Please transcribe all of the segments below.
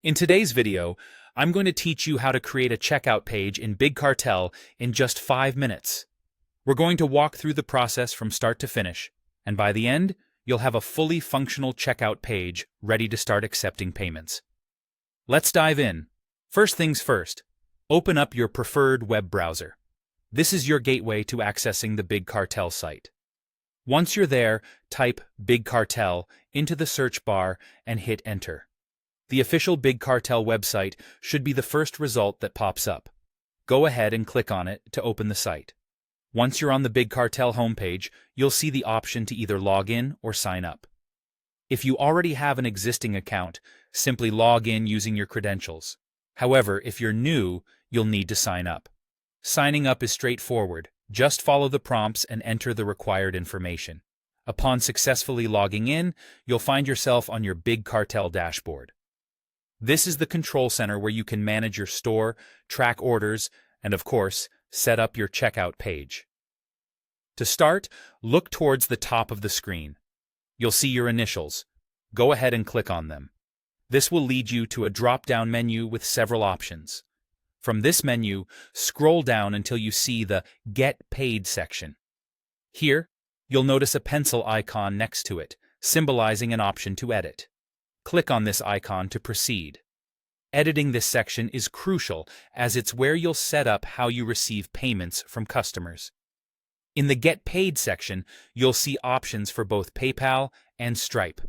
In today's video, I'm going to teach you how to create a checkout page in Big Cartel in just 5 minutes. We're going to walk through the process from start to finish, and by the end, you'll have a fully functional checkout page ready to start accepting payments. Let's dive in. First things first, open up your preferred web browser. This is your gateway to accessing the Big Cartel site. Once you're there, type Big Cartel into the search bar and hit enter. The official Big Cartel website should be the first result that pops up. Go ahead and click on it to open the site. Once you're on the Big Cartel homepage, you'll see the option to either log in or sign up. If you already have an existing account, simply log in using your credentials. However, if you're new, you'll need to sign up. Signing up is straightforward. Just follow the prompts and enter the required information. Upon successfully logging in, you'll find yourself on your Big Cartel dashboard. This is the control center where you can manage your store, track orders, and of course, set up your checkout page. To start, look towards the top of the screen. You'll see your initials. Go ahead and click on them. This will lead you to a drop-down menu with several options. From this menu, scroll down until you see the Get Paid section. Here, you'll notice a pencil icon next to it, symbolizing an option to edit. Click on this icon to proceed. Editing this section is crucial as it's where you'll set up how you receive payments from customers. In the Get Paid section, you'll see options for both PayPal and Stripe.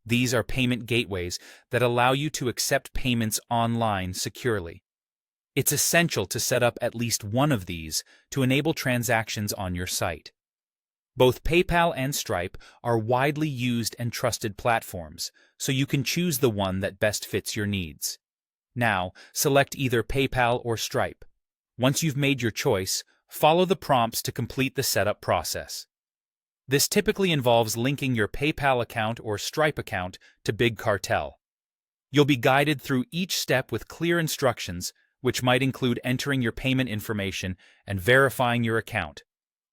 These are payment gateways that allow you to accept payments online securely. It's essential to set up at least one of these to enable transactions on your site. Both PayPal and Stripe are widely used and trusted platforms, so you can choose the one that best fits your needs. Now, select either PayPal or Stripe. Once you've made your choice, follow the prompts to complete the setup process. This typically involves linking your PayPal account or Stripe account to Big Cartel. You'll be guided through each step with clear instructions, which might include entering your payment information and verifying your account.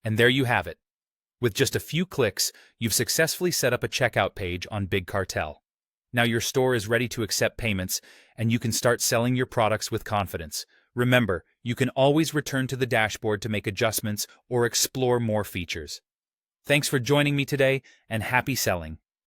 And there you have it. With just a few clicks, you've successfully set up a checkout page on Big Cartel. Now your store is ready to accept payments, and you can start selling your products with confidence. Remember, you can always return to the dashboard to make adjustments or explore more features. Thanks for joining me today, and happy selling!